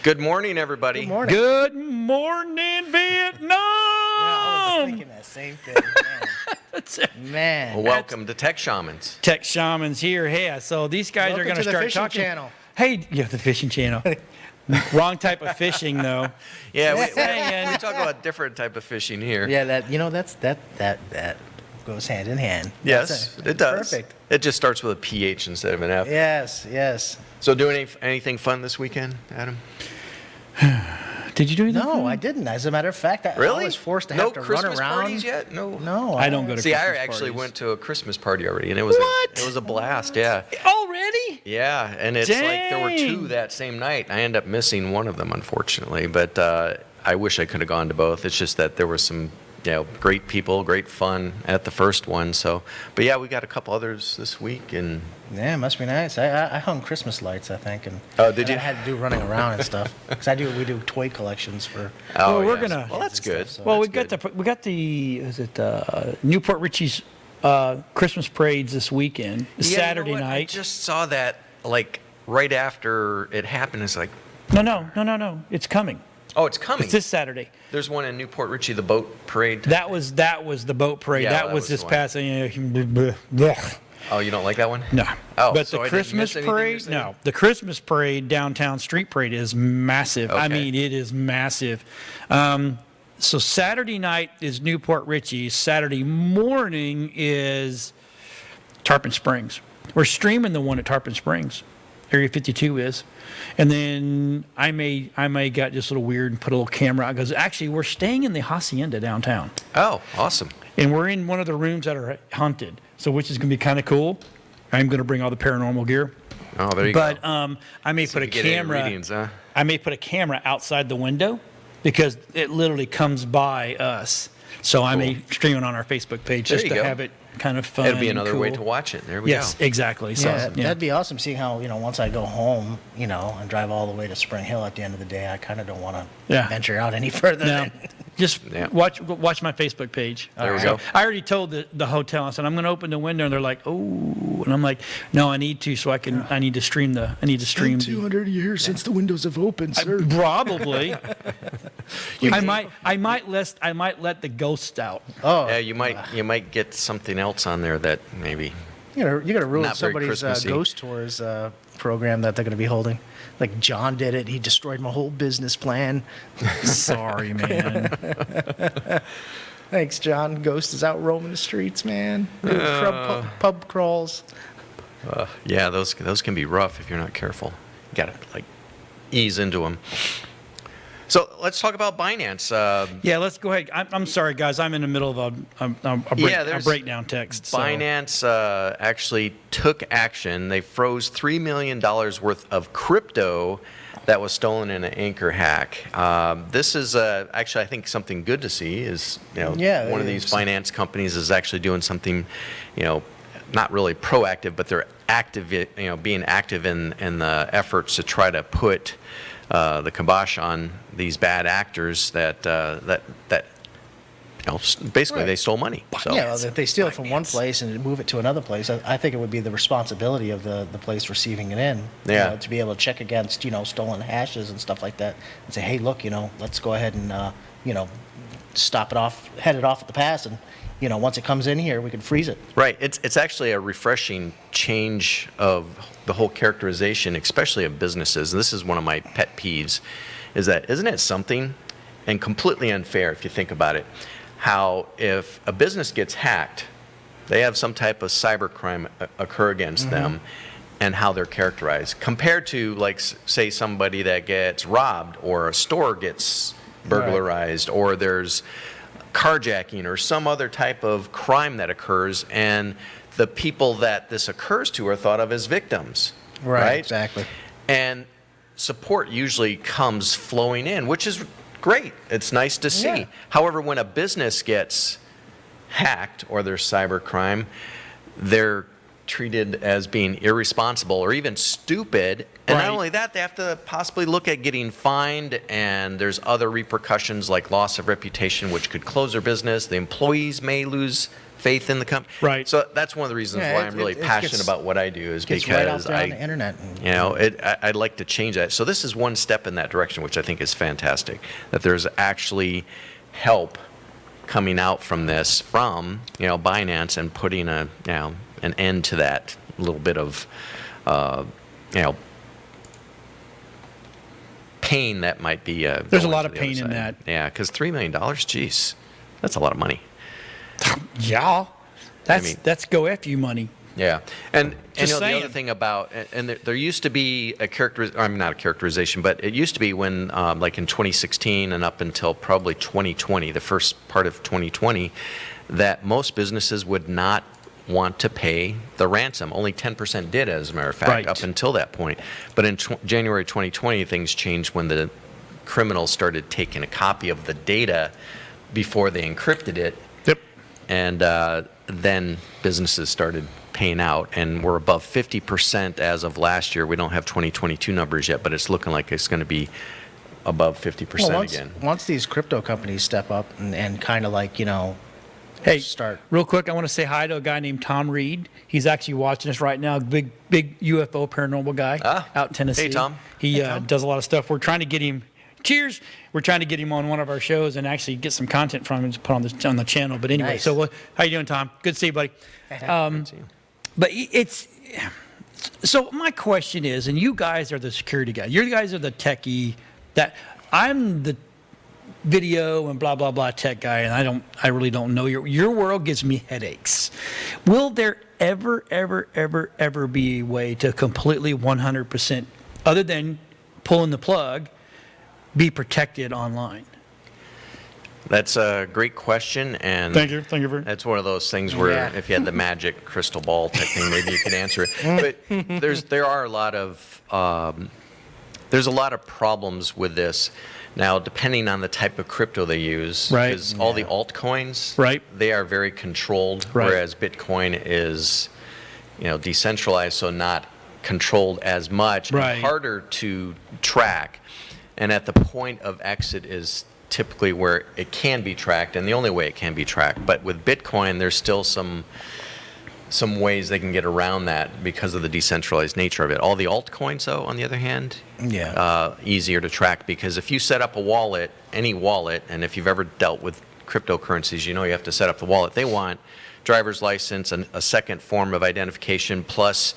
Good morning, everybody. Good morning. Good morning, Vietnam! I was thinking that same thing, man. Well, welcome to Tech Shamans. Tech Shamans here. Hey, so these guys Welcome are going to to the start fishing talking. channel. Hey, yeah, the fishing channel. Wrong type of fishing, though. Yeah, saying. we talk about different type of fishing here. Yeah, that goes hand in hand. Yes, it does. Perfect. It just starts with a PH instead of an F. Yes. So doing anything fun this weekend, Adam? Did you do anything? No, I didn't. As a matter of fact, I Really? was forced to No have to Christmas run around. parties yet? No, I don't go to See, I Christmas actually parties. went to a Christmas party already, and it was it was a blast. Yeah. Already? Yeah, and it's like there were two Dang. that same night. I ended up missing one of them, unfortunately, but I wish I could have gone to both. It's just that there were some, great people, great fun at the first one. So, but yeah, we got a couple others this week, and Yeah, it must be nice. I hung Christmas lights, I think, and Oh, did and you? I had to do running around and stuff because we do toy collections for. oh, Well, we're yes. gonna- Well, that's kids and good. stuff, so- Well, That's we got the Newport Richey's Christmas parades this weekend, Yeah, you know Saturday what? I night. just saw that like right after it happened. It's like, No. It's coming. oh, it's coming. It's this Saturday. There's one in Newport Richey, the boat parade. That was the boat parade. Yeah, that that was was this the one. past. Oh, you don't like that one? No. Oh, but so I the didn't Christmas miss anything you're parade, saying? no. The Christmas parade, downtown street parade is massive. I Okay. mean, it is massive. So Saturday night is Newport Richey. Saturday morning is Tarpon Springs. We're streaming the one at Tarpon Springs. Area 52 is. And then I may got just a little weird and put a little camera out because actually we're staying in the hacienda downtown. Oh, awesome. And we're in one of the rooms that are haunted, so which is going to be kind of cool. I'm going to bring all the paranormal gear. Oh, there you But go. I may So put a you get any camera. readings, huh? I may put a camera outside the window because it literally comes by us. So I may stream it on our Facebook page There just you to go. have it kind of fun. It'd be and another way cool. to watch it. There we Yes, go. exactly. So, Yeah, that'd be awesome. Seeing how once I go home, and drive all the way to Spring Hill at the end of the day, I kind of don't want to venture out any further. No, just Yeah. watch my Facebook page. There we So go. I already told the hotel. I said I'm going to open the window, and they're like, "Oh," and I'm like, "No, I need to, so I can. I need to stream the. I need to stream the 200 years since the windows have opened, probably. I might let the ghosts out. Oh, Yeah, you might get something else on there that maybe. you're gonna ruin Not very somebody's Christmassy. ghost tours program that they're gonna be holding. Like John did it. He destroyed my whole business plan. Sorry, man. Thanks, John. Ghost is out roaming the streets, man. Doing pub crawls. Yeah, those can be rough if you're not careful. You gotta ease into them. So let's talk about Binance. Yeah, let's go ahead. I'm sorry, guys. I'm in the middle of a there's breakdown text. So. Binance actually took action. They froze $3 million worth of crypto that was stolen in an Anchor hack. This is actually, I think, something good to see. Is Yeah, one of these finance companies is actually doing something, not really proactive, but they're active. Being active in the efforts to try to put the kibosh on these bad actors that basically Right. they stole money. So Yeah, if they steal it from one place and move it to another place, I think it would be the responsibility of the place receiving it in. Yeah. To be able to check against, stolen hashes and stuff like that and say, hey, look, let's go ahead and, stop it off, head it off at the pass. And, once it comes in here, we can freeze it. Right. It's actually a refreshing change of the whole characterization, especially of businesses. And this is one of my pet peeves, is that isn't it something, and completely unfair if you think about it, how if a business gets hacked, they have some type of cybercrime occur against them, and how they're characterized, compared to, say, somebody that gets robbed or a store gets burglarized or there's carjacking or some other type of crime that occurs, and the people that this occurs to are thought of as victims. Right? Exactly. And support usually comes flowing in, which is great. It's nice to see. Yeah. However, when a business gets hacked or there's cybercrime, they're treated as being irresponsible or even stupid. And Right. not only that, they have to possibly look at getting fined, and there's other repercussions like loss of reputation, which could close their business. The employees may lose faith in the company. Right. So that's one of the reasons Yeah, why I'm really it passionate gets- about what I do is Gets right out because there on the internet. I'd like to change that. So this is one step in that direction, which I think is fantastic. That there's actually help coming out from this, from Binance, and putting an end to that little bit of pain that might be. There's a going lot to of the other pain in side. that. Yeah, because $3 million, geez, that's a lot of money. Yeah. mean- That's go F you money. Yeah, and Just the saying. other thing about, and there used to be not a characterization, but it used to be when, like in 2016 and up until probably 2020, the first part of 2020, that most businesses would not want to pay the ransom. Only 10% did, as a matter of fact, Right. up until that point. But in January 2020, things changed when the criminals started taking a copy of the data before they encrypted it. Yep. And then businesses started paying out, and we're above 50% as of last year. We don't have 2022 numbers yet, but it's looking like it's going to be above 50% Well, again. once these crypto companies step up and kind of like, Hey, start. real quick, I want to say hi to a guy named Tom Reed. He's actually watching us right now. Big UFO paranormal guy out in Tennessee. Hey, Tom. He does a lot of stuff. We're trying to get him. Cheers. We're trying to get him on one of our shows and actually get some content from him to put on the channel. But anyway, Nice. so how you doing, Tom? Good to see you, buddy. But it's so my question is, and you guys are the security guys. You guys are the techie. That I'm the video and blah blah blah tech guy, and I really don't know your world gives me headaches. Will there ever be a way to completely 100%, other than pulling the plug, be protected online? That's a great question, and Thank you very much. that's one of those things where Yeah. if you had the magic crystal ball type thing, maybe you could answer it. But there are a lot of there's a lot of problems with this. Now, depending on the type of crypto they use, Right. because all the altcoins, Right. they are very controlled, Right. whereas Bitcoin is, decentralized, so not controlled as much, and Right. harder to track. And at the point of exit is typically where it can be tracked, and the only way it can be tracked. But with Bitcoin, there's still some ways they can get around that because of the decentralized nature of it. All the altcoins, though, on the other hand, easier to track, because if you set up a wallet, any wallet, and if you've ever dealt with cryptocurrencies, you have to set up the wallet. They want driver's license and a second form of identification, plus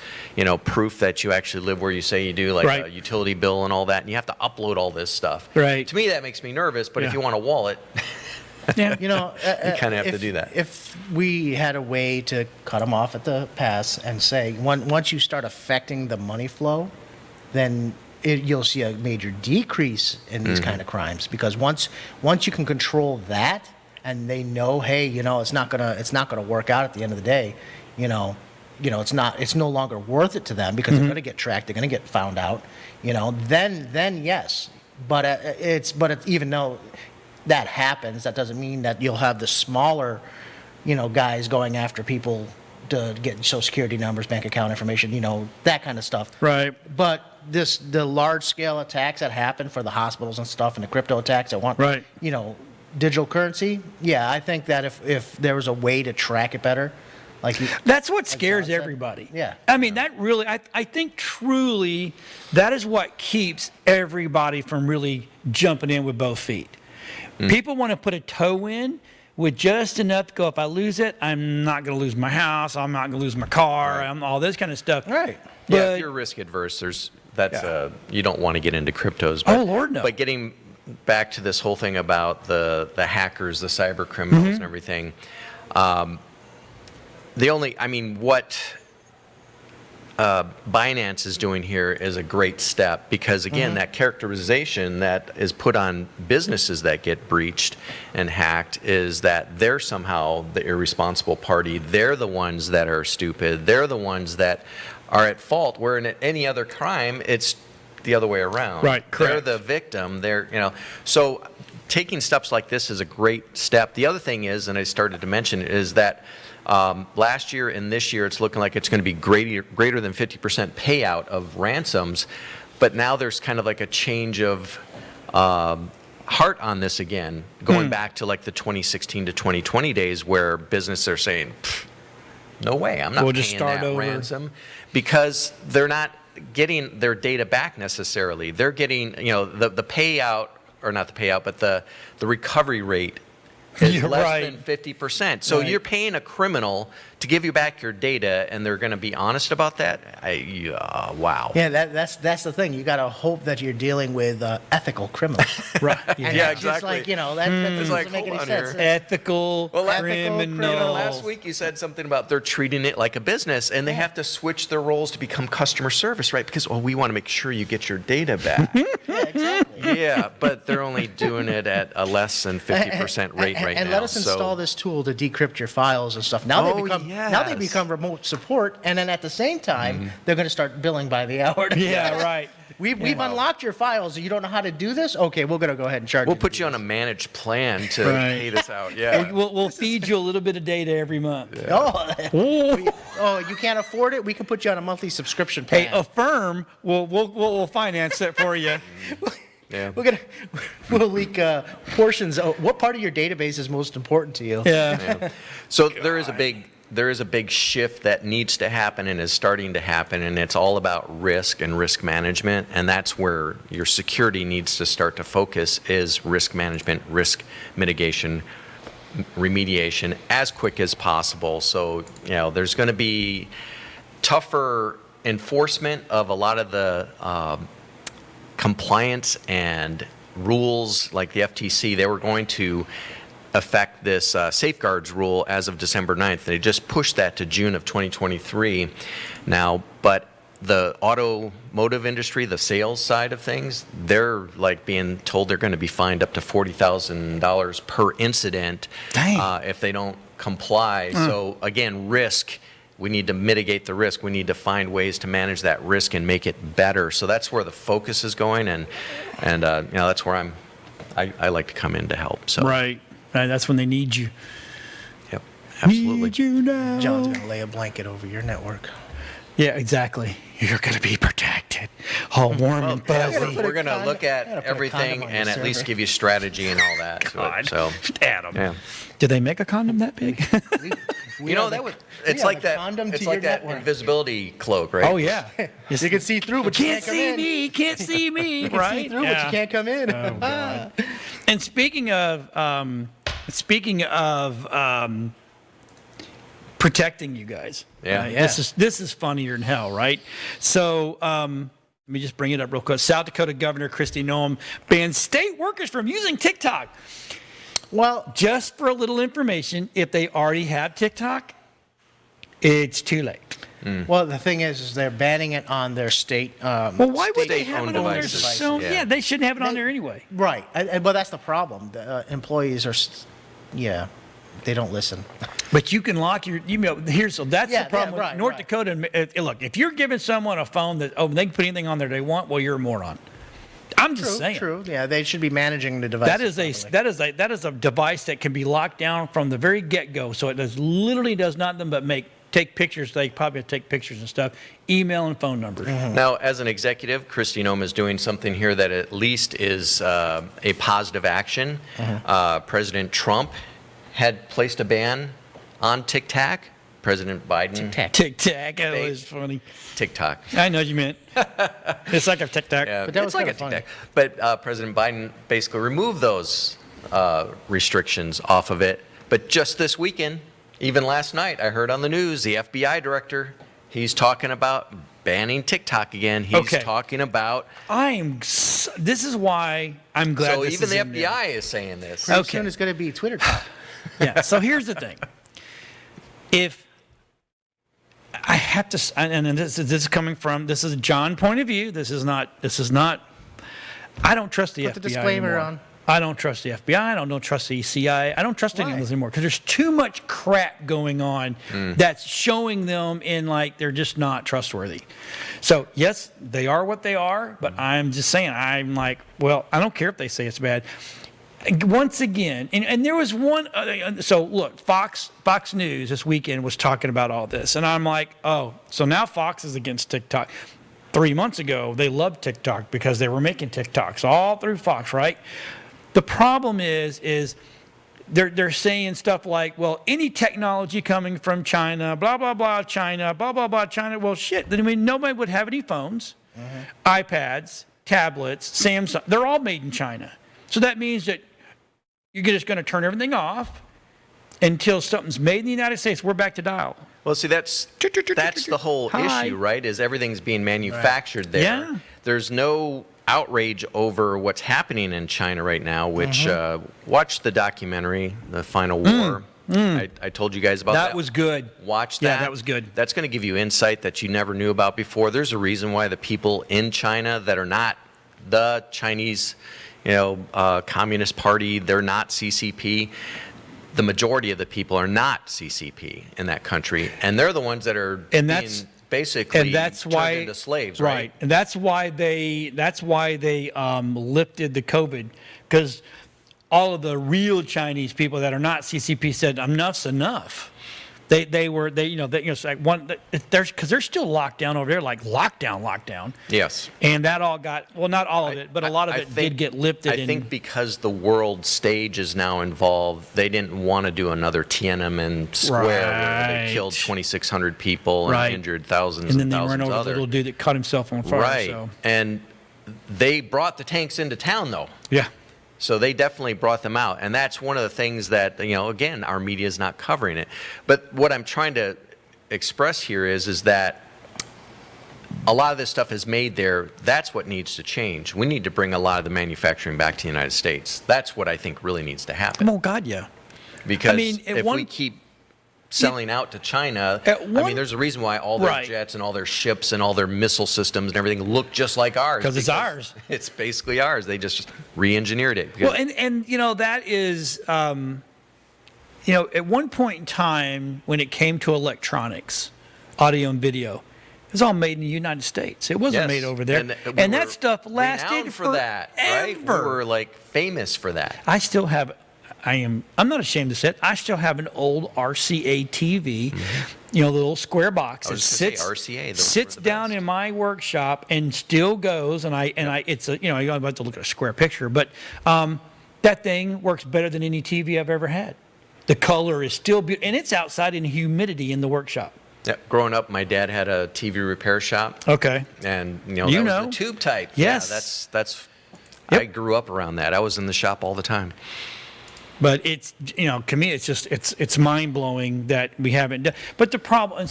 proof that you actually live where you say you do, like Right. a utility bill and all that, and you have to upload all this stuff. Right. To me, that makes me nervous, but Yeah. if you want a wallet, Yeah. You kinda have to do that. If we had a way to cut them off at the pass and say, once you start affecting the money flow, then you'll see a major decrease in these kind of crimes, because once you can control that, and they know, hey, it's not gonna work out at the end of the day, it's no longer worth it to them, because they're gonna get tracked, they're gonna get found out, then yes, but even though that happens, that doesn't mean that you'll have the smaller, guys going after people to get Social Security numbers, bank account information, that kind of stuff. Right. But the large scale attacks that happen for the hospitals and stuff, and the crypto attacks that want, Right. Digital currency. Yeah, I think that if there was a way to track it better, That's what scares John said. everybody. Yeah. I mean, that really, I think truly, that is what keeps everybody from really jumping in with both feet. People want to put a toe in with just enough to go, if I lose it, I'm not going to lose my house, I'm not going to lose my car, Right. all this kind of stuff. Right. yeah, But- if you're risk adverse, that's Yeah. you don't want to get into cryptos. Oh, Lord, no. But getting back to this whole thing about the hackers, the cyber criminals, Mm-hmm. and everything, what Binance is doing here is a great step, because again, that characterization that is put on businesses that get breached and hacked is that they're somehow the irresponsible party. They're the ones that are stupid. They're the ones that are at fault, where in any other crime, it's the other way around. Right, They're correct. the victim. So taking steps like this is a great step. The other thing is, and I started to mention, is that last year and this year, it's looking like it's going to be greater than 50% payout of ransoms. But now there's kind of like a change of heart on this again, going back to like the 2016 to 2020 days where businesses are saying, no way, I'm not We'll paying just start that over. ransom, because they're not getting their data back necessarily. They're getting, the payout, or not the payout, but the recovery rate is You're less right. than 50%. So Right. you're paying a criminal to give you back your data, and they're going to be honest about that? Wow. Yeah, that's the thing. You got to hope that you're dealing with ethical criminals. Right. And Yeah, it's just exactly. like, that It's doesn't like, make hold any on sense. here. Ethical criminal. criminal. Last week you said something about they're treating it like a business, and they have to switch their roles to become customer service, right? Because, we want to make sure you get your data back. Yeah, exactly. Yeah, but they're only doing it at a less than 50% rate right now. And let us install this tool to decrypt your files and stuff. Now they become yes. remote support, and then at the same time they're going to start billing by the hour. Yeah, right. We've unlocked your files. You don't know how to do this? Okay, we're going to go ahead and charge We'll you. put you on a managed plan to Right. pay this out. Yeah. We'll feed you a little bit of data every month. Oh, you can't afford it? We can put you on a monthly subscription plan. Hey, Affirm we'll finance it for you. Yeah. We'll leak portions. What part of your database is most important to you? Yeah. So there is a big shift that needs to happen and is starting to happen, and it's all about risk and risk management, and that's where your security needs to start to focus, is risk management, risk mitigation, remediation as quick as possible. So, there's going to be tougher enforcement of a lot of the compliance and rules, like the FTC. They were going to affect this safeguards rule as of December 9th. They just pushed that to June of 2023 now, but the automotive industry, the sales side of things, they're like being told they're going to be fined up to $40,000 per incident if they don't comply. So again, risk. We need to mitigate the risk. We need to find ways to manage that risk and make it better. So that's where the focus is going, and that's where I like to come in to help. So Right. That's when they need you. Yep, absolutely. Need you now. John's going to lay a blanket over your network. Yeah, exactly. You're going to be protected. All warm and fuzzy. We're going to look at put a everything condom on and your at least server. give you strategy and all that. To it. So Adam. yeah. Do they make a condom that big? It's like that. Condom It's to like your that network. invisibility cloak, right? Oh, yeah. You can see through, but you Can't can't come see in. me. Can't see me. You can Right? see through, but you can't come in. Oh, God. And speaking of protecting you guys, Yeah. right? This is funnier than hell, right? So let me just bring it up real quick. South Dakota Governor Kristi Noem bans state workers from using TikTok. Well, Just for a little information, if they already have TikTok, it's too late. well, the thing is they're banning it on their state. Well, why would they have State-owned it on there? devices. So Yeah. they shouldn't have it on there anyway. Right, well, that's the problem. The employees are, they don't listen. But you can lock your email. That's Yeah, the problem yeah, right, with North right. Dakota. Look, if you're giving someone a phone that they can put anything on there they want, well, you're a moron. I'm just saying. True. Yeah, they should be managing the device. That is a device that can be locked down from the very get-go. So it literally does nothing but take pictures. They probably take pictures and stuff, email and phone numbers. Now, as an executive, Kristi Noem is doing something here that at least is a positive action. President Trump had placed a ban on TikTok. President Biden. Tic-tac. That was funny. TikTok. I know what you meant. It's like a tic-tac. Yeah, But that was it's like a kinda funny. TikTok. But President Biden basically removed those restrictions off of it. But just this weekend, even last night, I heard on the news, the FBI director, he's talking about banning TikTok again. He's Okay. talking about. This is why I'm glad So this even is the in there. FBI is saying this. Pretty Okay. soon it's going to be Twitter talk. Yeah. So here's the thing. If I have to, and this is coming from, this is John's point of view. This is not. I don't trust the Put FBI the disclaimer anymore. on. I don't trust the FBI. I don't trust the ECI. I don't trust any of Why? this anymore because there's too much crap going on that's showing them in like they're just not trustworthy. So yes, they are what they are, but I'm just saying, I'm like, well, I don't care if they say it's bad. Once again, and there was one. So look, Fox News this weekend was talking about all this, and I'm like, oh, so now Fox is against TikTok. 3 months ago, they loved TikTok because they were making TikToks all through Fox, right? The problem is they're saying stuff like, well, any technology coming from China, blah, blah, blah, China, blah, blah, blah, China. Well, shit. I mean, nobody would have any phones, iPads, tablets, Samsung. They're all made in China. So that means that you're just going to turn everything off until something's made in the United States. We're back to dial. Well, see, that's the whole Hi. issue, right? Is everything's being manufactured there. Yeah. There's no outrage over what's happening in China right now, which watch the documentary, The Final War. I told you guys about that. That was good. Watch that. Yeah, that was good. That's going to give you insight that you never knew about before. There's a reason why the people in China that are not the Chinese, Communist Party, they're not CCP. The majority of the people are not CCP in that country, and they're the ones that are basically turned into slaves, right? And that's why they lifted the COVID, because all of the real Chinese people that are not CCP said enough's enough. It's like because they're still locked down over there, like lockdown. Yes. And that all got, well, not all of it, but a lot of it did get lifted. I think because the world stage is now involved, they didn't want to do another Tiananmen Square where they killed 2,600 people and injured thousands and thousands of others. And then they ran over the little dude that cut himself on fire. Right. So. And they brought the tanks into town, though. Yeah. So they definitely brought them out. And that's one of the things that, again, our media is not covering it. But what I'm trying to express here is that a lot of this stuff is made there. That's what needs to change. We need to bring a lot of the manufacturing back to the United States. That's what I think really needs to happen. Oh, God, yeah. Because if we keep selling out to China, there's a reason why all their jets and all their ships and all their missile systems and everything look just like ours. Because it's ours. It's basically ours. They just re-engineered it. Well, and that is, at one point in time when it came to electronics, audio and video, it was all made in the United States. It wasn't made over there. And that stuff lasted for that, right? We were like famous for that. I still have. I'm not ashamed to say it. I still have an old RCA TV, the little square box. It sits down in my workshop and still goes. And it's you don't have to look at a square picture, but that thing works better than any TV I've ever had. The color is still beautiful, and it's outside in humidity in the workshop. Yeah, growing up, my dad had a TV repair shop. Okay. And that was the tube type. Yes. Yeah, that's. Yep. I grew up around that. I was in the shop all the time. But it's, to me, it's just, it's mind-blowing that we haven't done. But the problem,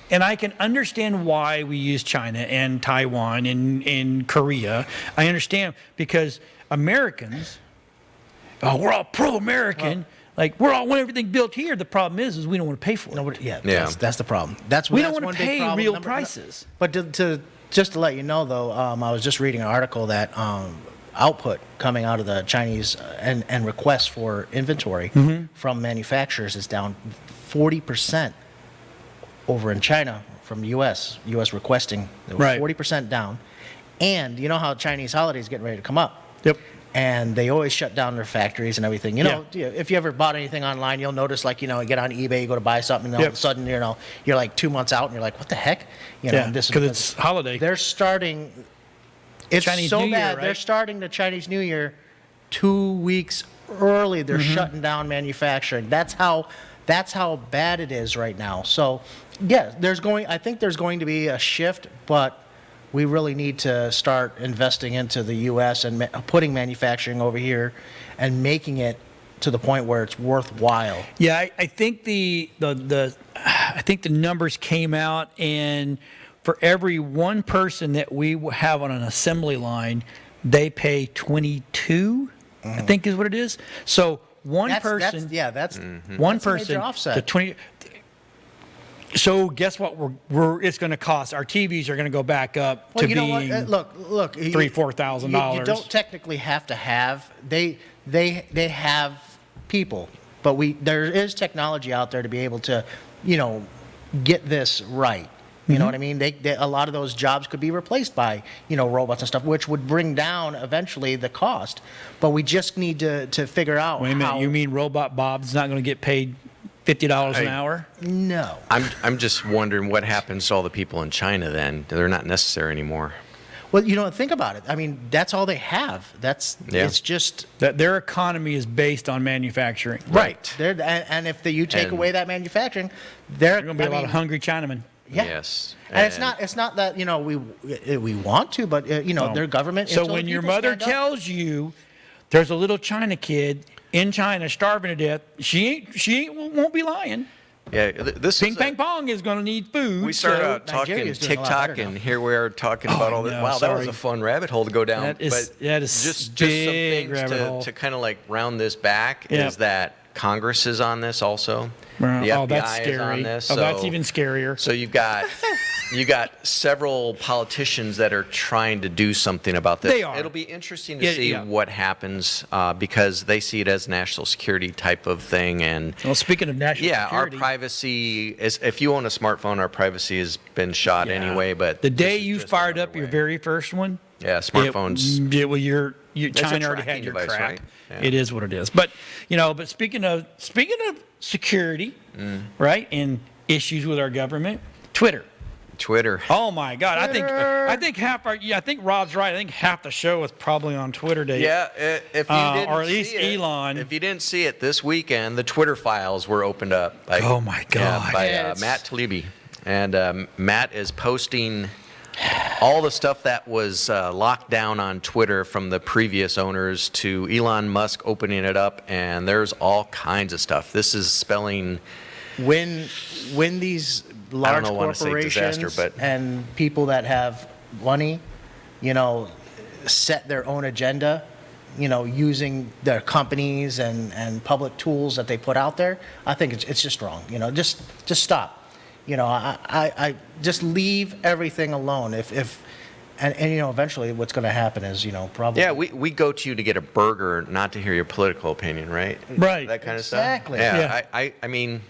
and I can understand why we use China and Taiwan and Korea. I understand because Americans, we're all pro-American. We all want everything built here. The problem is we don't want to pay for it. That's the problem. We don't want to pay real prices. But just to let you know, though, I was just reading an article that output coming out of the Chinese and requests for inventory from manufacturers is down 40% over in China from U.S. requesting 40% down. And you know how Chinese holidays getting ready to come up. Yep. And they always shut down their factories and everything. If you ever bought anything online, you'll notice you get on eBay, you go to buy something, and all of a sudden, you're like 2 months out, and you're like, what the heck? Because it's holiday. They're starting. It's Chinese so New Year, bad. right? They're starting the Chinese New Year 2 weeks early. They're shutting down manufacturing. That's how bad it is right now. So, yeah, I think there's going to be a shift, but we really need to start investing into the U.S. and putting manufacturing over here and making it to the point where it's worthwhile. Yeah, I think I think the numbers came out, and for every one person that we have on an assembly line, they pay 22. I think is what it is. So one person, that's one that's a major person, offset. the 20. So guess what? It's going to cost. Our TVs are going to go back up to being look, $3,000-$4,000. You don't technically have to have. They have people, but there is technology out there to be able to, get this right. You know what I mean? A lot of those jobs could be replaced by, robots and stuff, which would bring down eventually the cost. But we just need to figure out. Wait a minute. You mean Robot Bob's not going to get paid $50 an hour? No. I'm just wondering what happens to all the people in China then. They're not necessary anymore. Well, think about it. I mean, that's all they have. It's just That their economy is based on manufacturing. right. And if you take And- away that manufacturing, There's going to be a lot of hungry Chinamen. yeah. Yes. And it's not that we want to, but their government. So until when the your people mother stand up- tells you there's a little China kid in China starving to death, she won't be lying. Yeah, this Ping is pang pong is going to need food. we started so out talking Nigeria's doing a lot TikTok, better now. and here we are talking about all this. no, Wow, that was sorry. a fun rabbit hole to go down. That is- but that is just some big things rabbit hole. to kind of like round this back Yeah. is that Congress is on this also. Well, The oh, FBI that's is on scary. this. Oh, that's so- even scarier. So you got several politicians that are trying to do something about this. They are. It'll be interesting to Yeah, see yeah. what happens because they see it as national security type of thing. And Well, speaking of national yeah, security, our privacy is. If you own a smartphone, our privacy has been shot yeah. anyway. But the day this is you just fired another up your way. very first one, Yeah, smartphones. Well, your a China already tracking had your device, crap. right? Yeah. It is what it is. But but speaking of security, Mm. right, and issues with our government, Twitter. Twitter. Oh my God! I think half our I think Rob's right. I think half the show was probably on Twitter day. Yeah, if you didn't or at least see it, Elon. If you didn't see it this weekend, the Twitter files were opened up. By, Oh my God. by Yeah, it's- Matt Taibbi, and Matt is posting all the stuff that was locked down on Twitter from the previous owners to Elon Musk opening it up, and there's all kinds of stuff. This is spelling. when these large wanna say corporations disaster, but- and people that have money, set their own agenda, using their companies and public tools that they put out there, I think it's just wrong. Just stop. I just leave everything alone. And eventually what's going to happen is, probably. Yeah, we go to you to get a burger, not to hear your political opinion, right? Right. That kind of stuff. Exactly. Yeah. Yeah. I mean,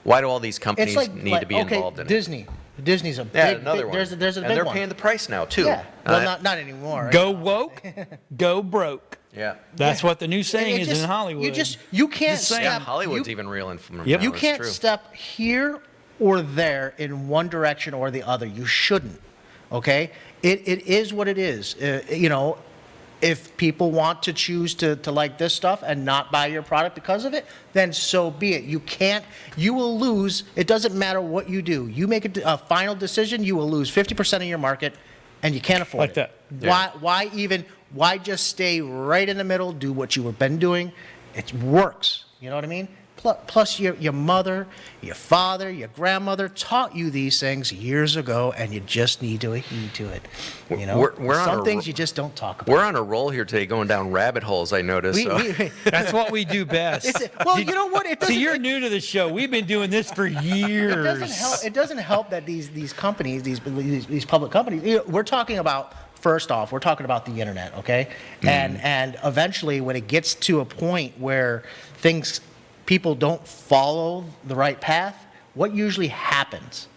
why do all these companies It's need to be okay, involved in Disney. Disney's a it? Yeah, big, another big one. there's a and big they're one. paying the price now too. Yeah. Well, not anymore. Go woke, go broke. Yeah. That's what the new saying It is just- in Hollywood. You can't Just saying. Yeah, step. Hollywood's you, even reeling from them. Yep. now, You it's can't true. step here or there in one direction or the other. You shouldn't. Okay. It is what it is. If people want to choose to like this stuff and not buy your product because of it, then so be it. You will lose. It doesn't matter what you do. You make a final decision, you will lose 50% of your market, and you can't afford Like it. that. Yeah. Why just stay right in the middle, do what you have been doing? It works. You know what I mean? Plus, your mother, your father, your grandmother taught you these things years ago, and you just need to heed to it. We're on Some a things ro- you just don't talk about. We're on a roll here today, going down rabbit holes. I noticed. So. That's what we do best. Well, you know what? It doesn't. See, you're new to the show. We've been doing this for years. It doesn't help that these companies, these public companies. We're talking about. First off, we're talking about the internet, okay? And eventually, when it gets to a point where people don't follow the right path, what usually happens?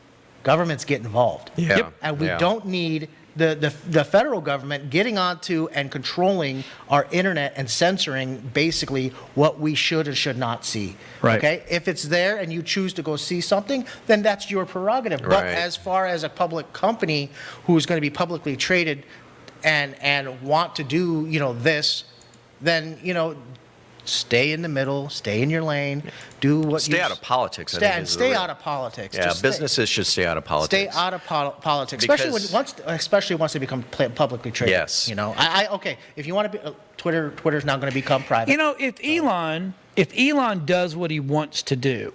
Governments get involved. Yeah. Yep. And we Yeah. don't need the federal government getting onto and controlling our internet and censoring basically what we should or should not see. Right. Okay? If it's there and you choose to go see something, then that's your prerogative. But Right. as far as a public company who's going to be publicly traded and want to do, this, then, stay in the middle, stay in your lane, do what Stay you out of politics. I Stay, think, and is the stay real- out of politics. Yeah, Just stay- businesses should stay out of Stay politics. out of politics, especially once they become publicly traded. Yes. Okay. If you want to be Twitter's now going to become private. If Elon does what he wants to do,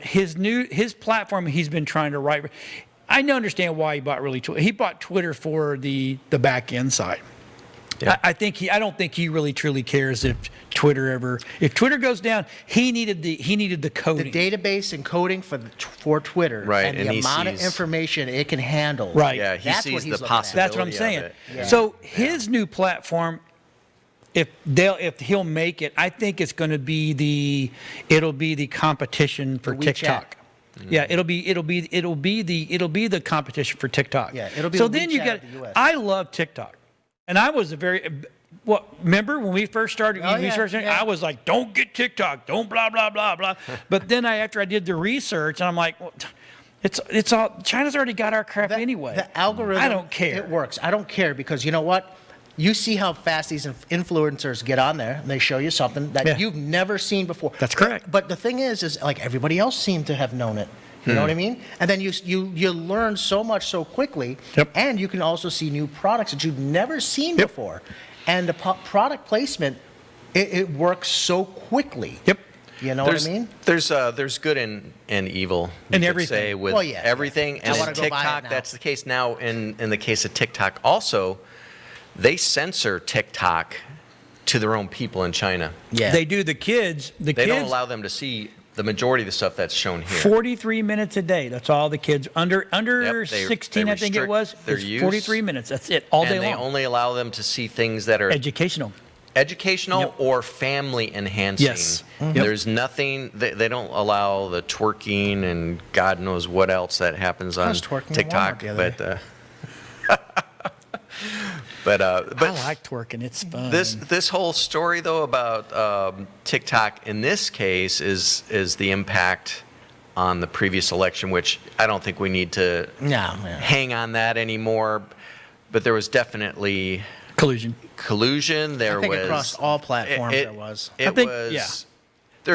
his platform he's been trying to write. I don't understand why he bought He bought Twitter for the back end side. Yeah. I don't think he really truly cares if Twitter goes down. He needed the coding. the database and coding for Twitter, Right, and and the he amount of sees- information it can handle. Right. Yeah, he That's what sees he's the looking at. possibility. That's what I'm of saying. it. Yeah. So his new platform, if he'll make it, I think it's going to be the competition for The WeChat. TikTok. Yeah, it'll be the competition for TikTok. Yeah, it'll be so the then you WeChat get. of the US. I love TikTok, and I was remember when we first started? Oh, yeah. I was like, don't get TikTok, don't blah blah blah blah. But then after I did the research, and I'm like, well, It's all China's already got our crap anyway. The algorithm, I don't care. It works. I don't care because you know what? You see how fast these influencers get on there, and they show you something that Yeah. you've never seen before. That's correct. But the thing is like everybody else seemed to have known it. You know what I mean? And then you learn so much so quickly, Yep. and you can also see new products that you've never seen Yep. before. And the product placement, it works so quickly. Yep. You know what I mean? There's good and evil. you In could everything. Say, with Well, yeah. everything. I And wanna in go buy it TikTok, now. that's the case now. In the case of TikTok, also, they censor TikTok to their own people in China. Yeah. They do the kids. The They kids don't allow them to see the majority of the stuff that's shown here. 43 minutes a day. That's all the kids under Yep, they 16. I think it restrict was. their It's use. 43 minutes. That's it. All day and they long. only allow them to see things that are Educational. educational Yep. or family enhancing. Yes. Mhm. Yep. There's nothing, they don't allow the twerking and God knows what else that happens on was twerking at TikTok. Walmart the other But I like twerking. It's fun. this whole story though about TikTok in this case is the impact on the previous election, which I don't think we need to No, hang on that anymore. But there was definitely collusion. collusion. There I think was across all platforms there was. It I think- was. yeah. There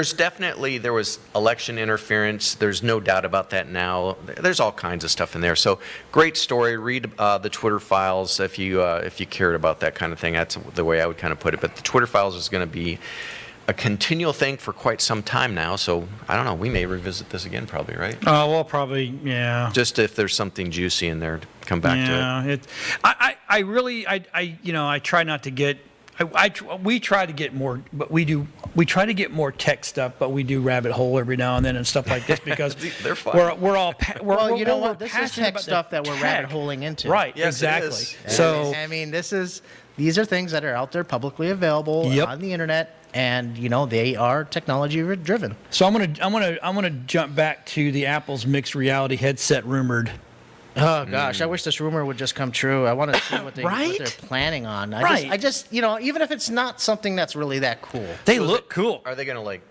was election interference. There's no doubt about that now. There's all kinds of stuff in there. So great story. Read the Twitter files if you cared about that kind of thing. That's the way I would kind of put it. But the Twitter files is going to be a continual thing for quite some time now. So I don't know. We may revisit this again, probably, right? Oh, well, probably, yeah. Just if there's something juicy in there to come back to it. I really, I try not to get, we try to get more, but we try to get more tech stuff, but we do rabbit hole every now and then and stuff like this because They're fun. we're all, Well, you know we're what? This is passionate tech about the stuff that we're tech. rabbit holing into. Right, Yes, it exactly. is. So, I mean, these are things that are out there publicly available Yep. on the internet, and they are technology driven. so I'm gonna jump back to the Apple's mixed reality headset rumored. Oh gosh, I wish this rumor would just come true. I want to see what Right? they're planning on. Right. I just even if it's not something that's really that cool. They look cool. Are they going to like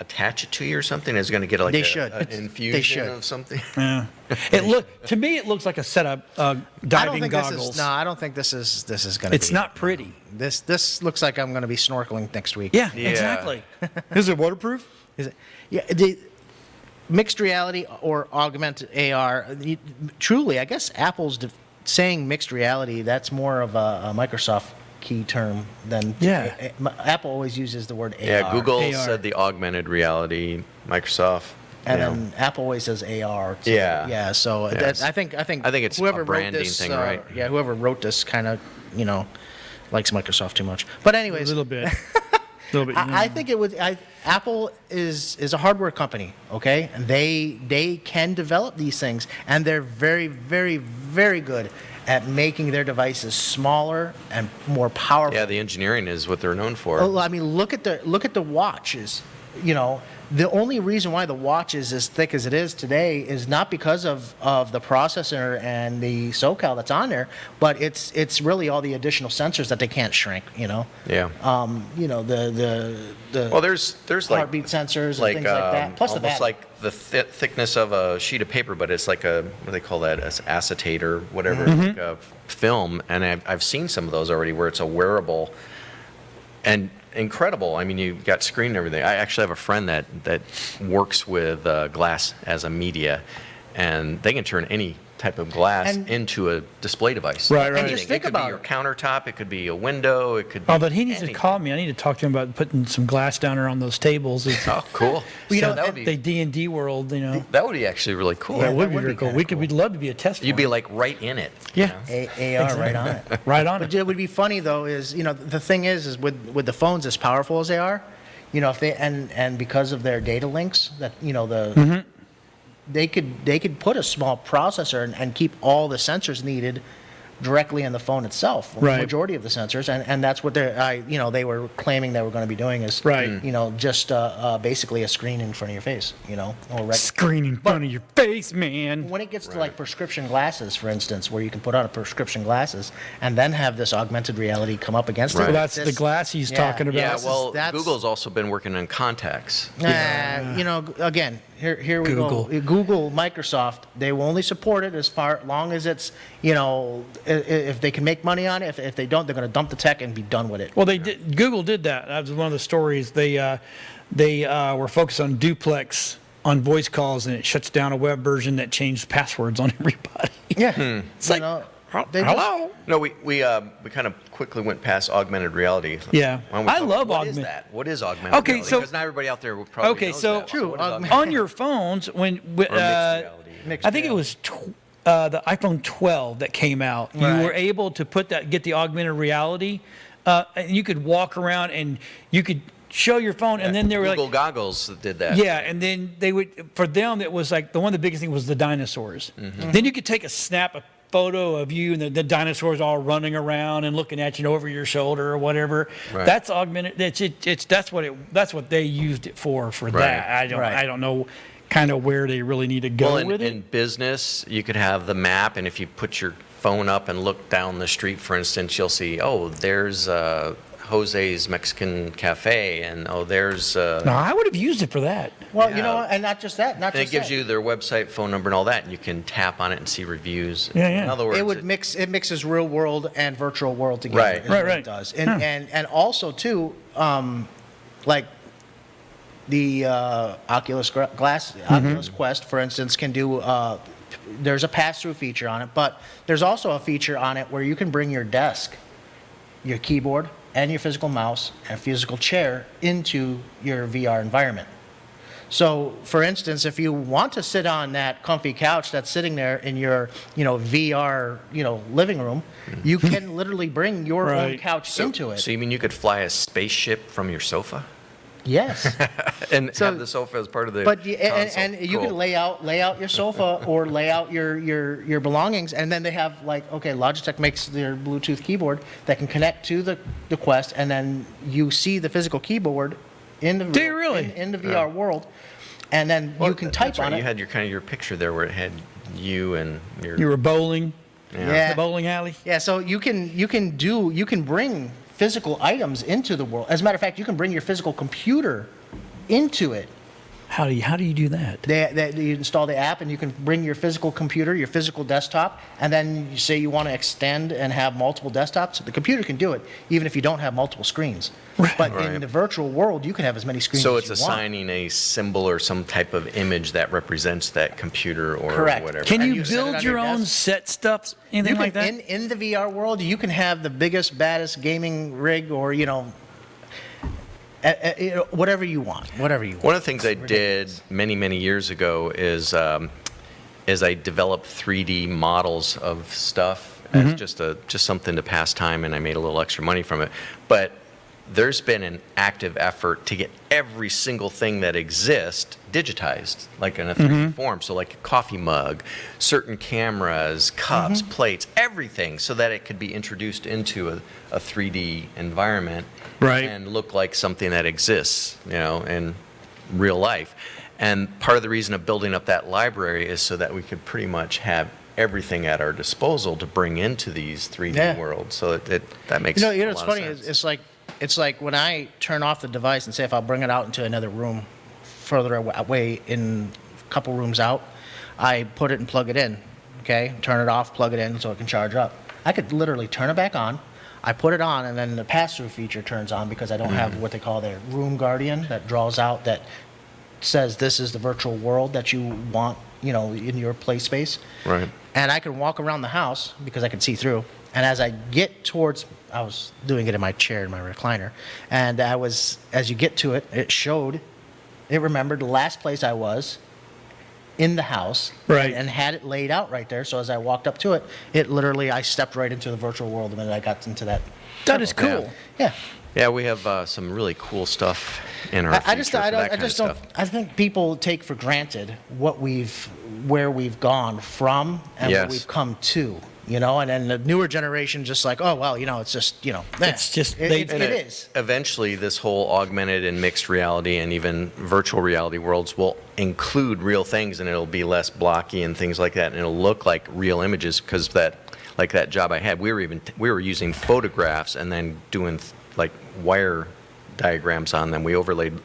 attach it to you or something? Is it going to get like They a, should. an They infusion should. of something? Yeah. To me, it looks like a set of I don't diving think goggles. I don't think this is going to. It's not pretty. This looks like I'm going to be snorkeling next week. Yeah, Yeah. exactly. Is it waterproof? Is it? Yeah. The mixed reality or augmented AR. Truly, I guess Apple's saying mixed reality. That's more of a Microsoft key term than. Yeah. Apple always uses the word AR. Yeah, Google AR. said the augmented reality. Microsoft. And yeah. then Apple always says AR. Too. Yeah. Yeah. So Yes. I think it's whoever a branding wrote this, thing, right? Yeah, whoever wrote this kind of likes Microsoft too much. But A anyways, little bit. I think it would. Apple is a hardware company, okay, and they can develop these things, and they're very, very, very good at making their devices smaller and more powerful. Yeah, the engineering is what they're known for. Oh, I mean, look at the watches. The only reason why the watch is as thick as it is today is not because of the processor and the SoCal that's on there, but it's really all the additional sensors that they can't shrink. Yeah. The Well, there's like heartbeat sensors and things like that. Plus the almost battery. like the thickness of a sheet of paper, but it's like a what do they call that? As acetate or whatever, Mm-hmm. like a film. And I've seen some of those already where it's a wearable and incredible. I mean, you got screen and everything. I actually have a friend that works with glass as a media, and they can turn any type of glass And- into a display device. Right, right. And just Anything. think it could about be your it. countertop. It could be a window. It could be. Oh, but he needs to anything. call me. I need to talk to him about putting some glass down there on those tables. Oh, cool. You know, that would be The D&D world, that would be actually really cool. that would that be would very be cool. kinda We'd love to be a test. You'd for be him. like right in it. Yeah. AR right on it. right on But it. it would be funny though is the thing is with the phones as powerful as they are, if they and because of their data links that they could put a small processor and keep all the sensors needed directly in the phone itself. The Right. majority of the sensors, and that's what they were claiming they were going to be doing is, Right. just basically a screen in front of your face, or Screen in front of your face, man. when it gets to like prescription glasses, for instance, where you can put on a prescription glasses and then have this augmented reality come up against it. Right. Well, that's the this- glass he's yeah. talking about. Yeah, That's- well, that's- Google's also been working on contacts. Again, here we Google. go. Google, Microsoft, they will only support it as long as it's, if they can make money on it. If they don't, they're going to dump the tech and be done with it. Well, they did. Google did that. That was one of the stories. They were focused on duplex on voice calls, and it shuts down a web version that changed passwords on everybody. Yeah. It's like, they just- hello. No, we kind of quickly went past augmented reality. Yeah. Why don't we I talk- love what is augment- that? What is augmented Okay, reality? so- Because not everybody out there will probably Okay, knows so- that. True, What is augmented- On your phones, when Or mixed reality. Mixed I think it reality. was the iPhone 12 that came out. You Right. were able to get the augmented reality, and you could walk around and you could show your phone, and then they were Google like, goggles that did that. yeah, and then they would, for them, it was like one of the biggest things was the dinosaurs. Then you could take a photo of you and the dinosaurs all running around and looking at you over your shoulder or whatever. Right. That's augmented. That's what they used it for that. I don't know kind of where they really need to go Well, with it. in business, you could have the map, and if you put your phone up and look down the street, for instance, you'll see, oh, there's Jose's Mexican Cafe, and oh, there's. No, I would have used it for that. Well, Yeah. and not just that. Not And it just gives that. you their website, phone number, and all that, and you can tap on it and see reviews. Yeah, yeah. In other words, It mixes real world and virtual world together. Right. is Right, what right. It does, and also too, like the Oculus Quest, for instance, can do. There's a pass-through feature on it, but there's also a feature on it where you can bring your desk, your keyboard, and your physical mouse and physical chair into your VR environment. So, for instance, if you want to sit on that comfy couch that's sitting there in your, VR, living room, you can literally bring your own Right. couch into it. So you mean you could fly a spaceship from your sofa Yes. and So- have the sofa as part of the But console? and you Cool. can lay out your sofa or lay out your belongings, and then they have Logitech makes their Bluetooth keyboard that can connect to the Quest, and then you see the physical keyboard in the Do you really? in the VR world, and then Well, you can type that's right. on it. You had your picture there where it had you and your. You were bowling, Yeah. the bowling alley. Yeah, so you can bring physical items into the world. As a matter of fact, you can bring your physical computer into it. How do you do that? You install the app, and you can bring your physical computer, your physical desktop, and then you say you want to extend and have multiple desktops. The computer can do it, even if you don't have multiple screens. But Right. in the virtual world, you can have as many screens So as it's you want. assigning a symbol or some type of image that represents that computer or Correct. whatever. Can And you you set it build on your your own desk. set stuff, anything You can, like that? in the VR world, you can have the biggest, baddest gaming rig, or whatever you want. Whatever you want. One of the things I did many, many years ago is I developed 3D models of stuff as just something to pass time, and I made a little extra money from it. But there's been an active effort to get every single thing that exists digitized, like in a 3D form. So like a coffee mug, certain cameras, cups, plates, everything, so that it could be introduced into a 3D environment Right. and look like something that exists, in real life. And part of the reason of building up that library is so that we could pretty much have everything at our disposal to bring into these 3D Yeah. worlds. So that makes You a know lot what's of funny sense. is it's like when I turn off the device and say if I'll bring it out into another room further away in a couple rooms out, I put it and plug it in. Okay, turn it off, plug it in so it can charge up. I could literally turn it back on. I put it on, and then the pass-through feature turns on because I don't have what they call their room guardian that draws out that says this is the virtual world that you want, in your play space. Right. And I can walk around the house because I can see through. And as I get towards, I was doing it in my chair, in my recliner, and as you get to it, it remembered the last place I was in the house, Right. and had it laid out right there. So as I walked up to it, I stepped right into the virtual world the minute I got into that. That is cool. Yeah. Yeah, we have some really cool stuff in our I just future for that I kind just of don't. stuff. I think people take for granted where we've gone from and Yes. where we've come to. You know, and then the newer generation just like, oh well, you know, it's just, you know, It's just- it And is. Eventually, this whole augmented and mixed reality and even virtual reality worlds will include real things, and it'll be less blocky and things like that, and it'll look like real images because like that job I had, we were using photographs and then doing like wire diagrams on them. We overlaid.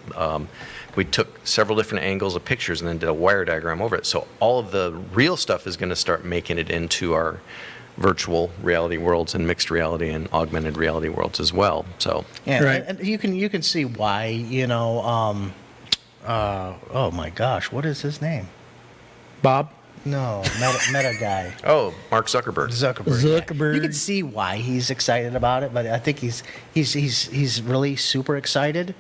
We took several different angles of pictures and then did a wire diagram over it. So all of the real stuff is going to start making it into our virtual reality worlds and mixed reality and augmented reality worlds as well. So Yeah, Right. and you can see why, you know, oh my gosh, what is his name? Bob? No, meta guy. oh, Mark Zuckerberg. Zuckerberg. yeah. Zuckerberg. You can see why he's excited about it, but I think he's really super excited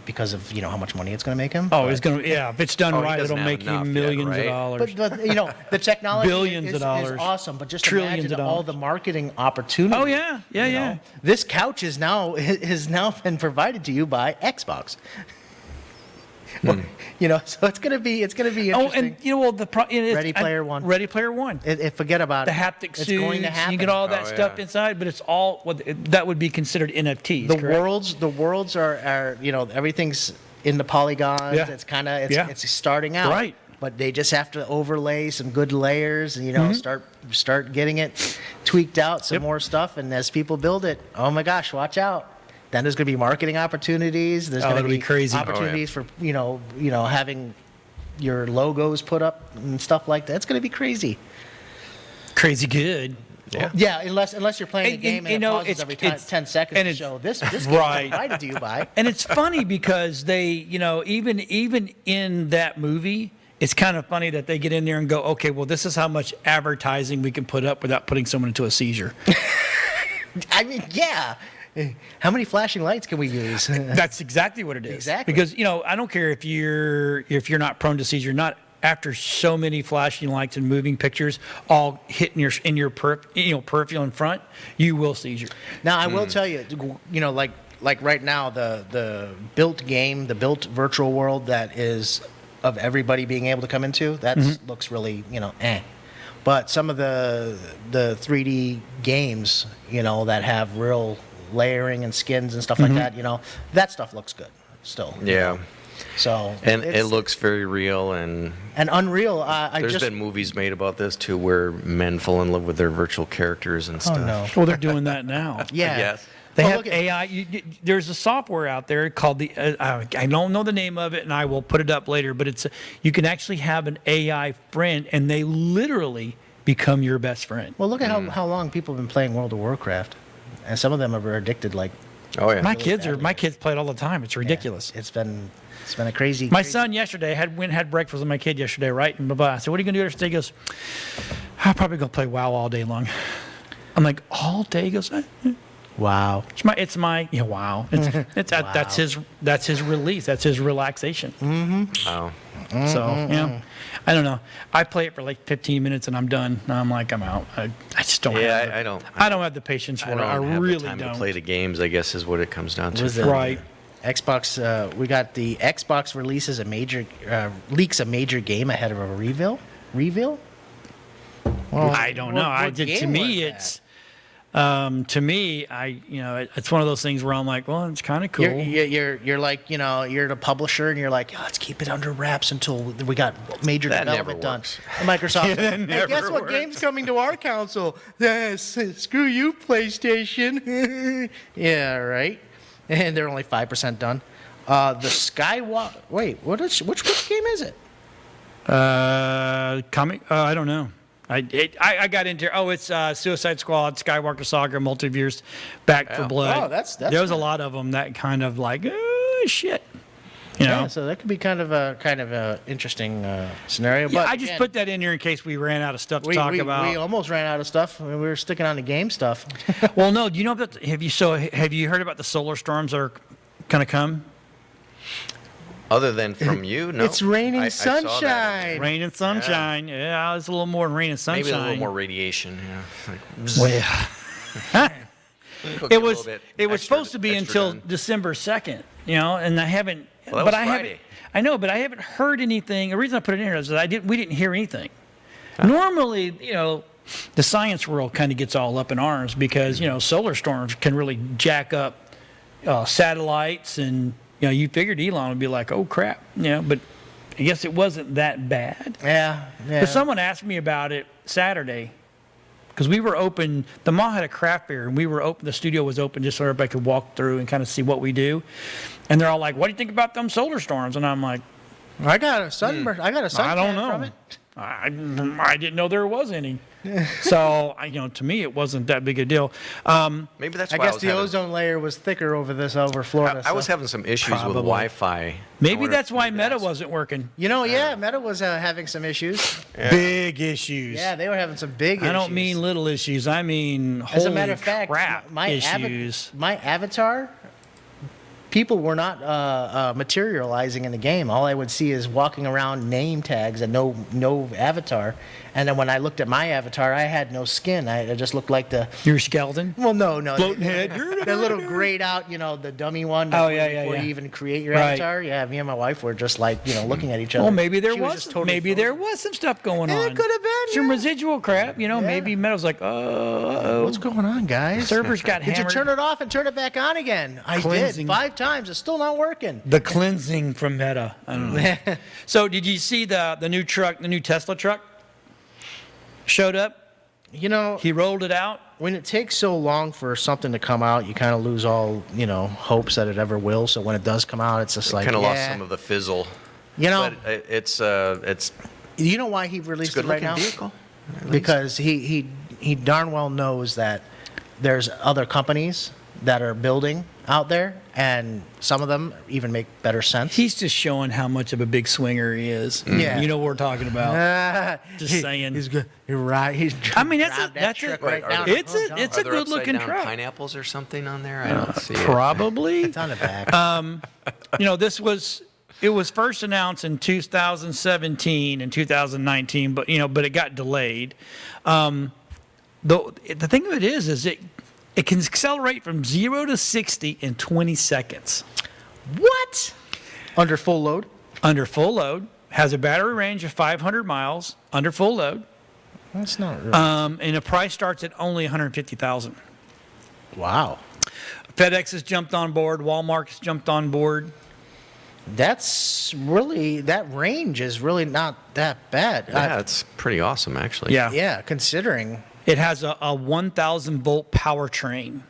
because of, you know, how much money it's going to make him. Oh, But- it's going to, yeah, if it's done Oh, he right, doesn't it'll have make you enough yet, millions right? of dollars. But you know, the technology Billions of is dollars. awesome. But just Trillions imagine of all dollars. the marketing opportunities. Oh, yeah. Yeah, you know? yeah. This couch is now has now been provided to you by Xbox. You know, so it's gonna be interesting. Oh, and you know, well, Ready Player One. Ready Player One. Forget about The it. haptic it's suits, going to happen. you get all that Oh, stuff yeah. inside, but it's all that would be considered NFTs. the correct? worlds are you know, everything's in the polygons. Yeah. It's kind of Yeah. it's starting out. Right. But they just have to overlay some good layers and, you know, Mm-hmm. start getting it tweaked out, some more stuff, and as people build it, oh my gosh, watch out. Then there's going to be marketing opportunities. There's Oh, going to it'll be crazy. opportunities for, you know, having your logos put up and stuff like that. It's going to be crazy. Crazy good. Yeah. Yeah, unless you're playing a And- game you and know, it pauses it's- every it's- 10 seconds and to it's- show this game Right. is provided to you by. And it's funny because they, you know, even in that movie, it's kind of funny that they get in there and go, okay, well, this is how much advertising we can put up without putting someone into a seizure. I mean, yeah. How many flashing lights can we use? That's exactly what it is. Exactly. Because, you know, I don't care if you're not prone to seizure, not after so many flashing lights and moving pictures all hitting your peripheral in front, you will seizure. Now, I will tell you, you know, like right now, the built game, the built virtual world that is of everybody being able to come into, that looks really, you know, eh. But some of the 3D games, you know, that have real layering and skins and stuff like that, you know, that stuff looks good still. you Yeah. know. So And it it's- looks very real, and and Unreal. I there's just been movies made about this too, where men fall in love with their virtual characters and oh stuff. no, Well, they're doing that now. yeah. Yes. They Well, have look at- AI. There's a software out there called I don't know the name of it, and I will put it up later. But you can actually have an AI friend, and they literally become your best friend. Well, look at how long people have been playing World of Warcraft, and some of them are addicted. Like Oh yeah. My kids play it all the time. It's ridiculous. it's been a crazy. My crazy- son yesterday had breakfast with my kid yesterday, right? And blah, blah. I said, "What are you gonna do today?" He goes, "I'm probably gonna play WoW all day long." I'm like, "All day?" He goes, Wow. It's my yeah, wow. That's his release. That's his relaxation. Oh. So yeah, I don't know. I play it for like 15 minutes and I'm done. And I'm like, I'm out. I just don't. Yeah, have the- I don't. I don't have the patience for I it. don't I have really the time don't. to play the games, I guess, is what it comes down to. Was it- Right. Xbox. We got the Xbox releases leaks a major game ahead of a reveal. Reveal? Well, I don't know. what To game me, was it's to me, it's one of those things where I'm like, well, it's kind of cool. You're like, you know, you're the publisher and you're like, let's keep it under wraps until we got major That never development done. works. And Microsoft, That hey, never guess what works. game's coming to our console? Screw you, PlayStation. Yeah, right. And they're only 5% done. The Skywalker. Wait, which game is it? Coming? I don't know. I got into it's Suicide Squad, Skywalker Saga, Multiverse, Back for Yeah. Blood. Oh, that's there was a good. lot of them that kind of like shit. You know. Yeah, so that could be kind of a interesting scenario. Yeah, But I just again, put that in here in case we ran out of stuff to we, talk we, about. we almost ran out of stuff. We were sticking on the game stuff. Well, no. Do you know about? Have you heard about the solar storms that are going to come? Other than from you, no. It's raining I saw that. sunshine. Rain and sunshine. Yeah, it's a little more than rain and sunshine. Maybe a little more radiation. Yeah. Like, Well, cook it a was little bit it was extra- supposed to be extra until done. December 2nd, you know, and I haven't. Well, that but was I haven't. Friday. I know, but I haven't heard anything. The reason I put it in here is that we didn't hear anything. Normally, you know, the science world kind of gets all up in arms because, solar storms can really jack up satellites. And, you figured Elon would be like, oh, crap. But I guess it wasn't that bad. Yeah. But someone asked me about it Saturday because we were open. The mall had a craft fair, and we were open. The studio was open just so everybody could walk through and kind of see what we do. And they're all like, what do you think about them solar storms? And I'm like, I got a sunburn. I got a suntan I don't know. from it. I didn't know there was any. So, to me, it wasn't that big a deal. Maybe that's I why guess the ozone layer was thicker over Florida. I was having some issues with Wi-Fi. Maybe that's why Meta wasn't working. Meta was having some issues. Yeah. Big issues. Yeah, they were having some big issues. I don't mean little issues. I mean, As a matter of crap fact, issues. my avatar, people were not materializing in the game. All I would see is walking around name tags and no avatar. And then when I looked at my avatar, I had no skin. I just looked like Your skeleton? Well, no. Floating head. The little grayed out, the dummy one. Oh, yeah. Before you even create your Right. avatar. Yeah, me and my wife were just like, looking at each other. Well, maybe there She was just totally maybe frozen. there was some stuff going Yeah, on. it could have been, some yeah. residual crap. Maybe Meta's like, What's going on, guys? servers got Did you hammered. turn it off and turn it back on again? I Cleansing. did 5 times. It's still not working. The cleansing from Meta. I don't know. So, did you see the new truck, the new Tesla truck? Showed up. He rolled it out. When it takes so long for something to come out, you kind of lose all, hopes that it ever will. So when it does come out, it's just like, Kind of lost some of the fizzle. But it's You know why he released a it right good-looking now? vehicle. Because he darn well knows that there's other companies that are building out there, and some of them even make better sense. He's just showing how much of a big swinger he is. Yeah. You know what we're talking about. Just saying. He's good. You're right. He's. I mean, that's that's it. right now. It's a Are there good looking upside-down truck. pineapples or something on there? I don't see it. Probably. It's on the back. It was first announced in 2017 and 2019, but it got delayed. The thing of it is it can accelerate from 0 to 60 in 20 seconds. What? Under full load? Under full load, has a battery range of 500 miles under full load, That's not really. and the price starts at only $150,000. Wow. FedEx has jumped on board. Walmart has jumped on board. That range is really not that bad. Yeah, it's pretty awesome, actually. Yeah. Yeah, considering. It has a 1,000 volt powertrain.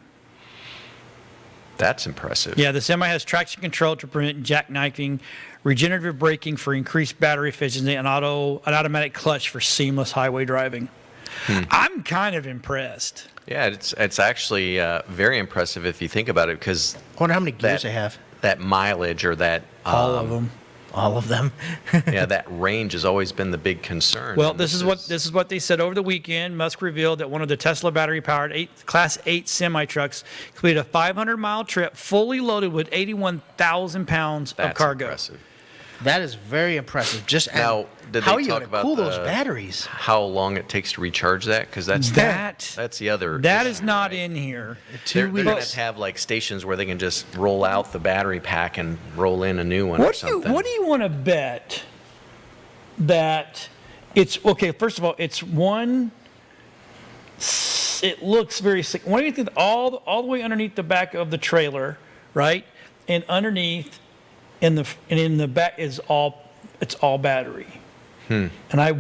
That's impressive. Yeah, the semi has traction control to prevent jackknifing, regenerative braking for increased battery efficiency, and an automatic clutch for seamless highway driving. I'm kind of impressed. Yeah, it's actually very impressive if you think about it, because I wonder how many gears they have. that mileage or that All of them. All of them. yeah, that range has always been the big concern. Well, and this is what they said over the weekend. Musk revealed that one of the Tesla battery-powered Class 8 semi-trucks completed a 500-mile trip fully loaded with 81,000 pounds of That's cargo. impressive. That is very impressive. Now, did how they are you talk going to about cool those the- batteries? How long it takes to recharge that? Because that's the other. That issue, is not right? in here. They're going weeks. to have like stations where they can just roll out the battery pack and roll in a new one or What do something. you want to bet that it's okay? First of all, it's one. It looks very sick. What do you think? All the way underneath the back of the trailer, right? And underneath, in the back is all battery. And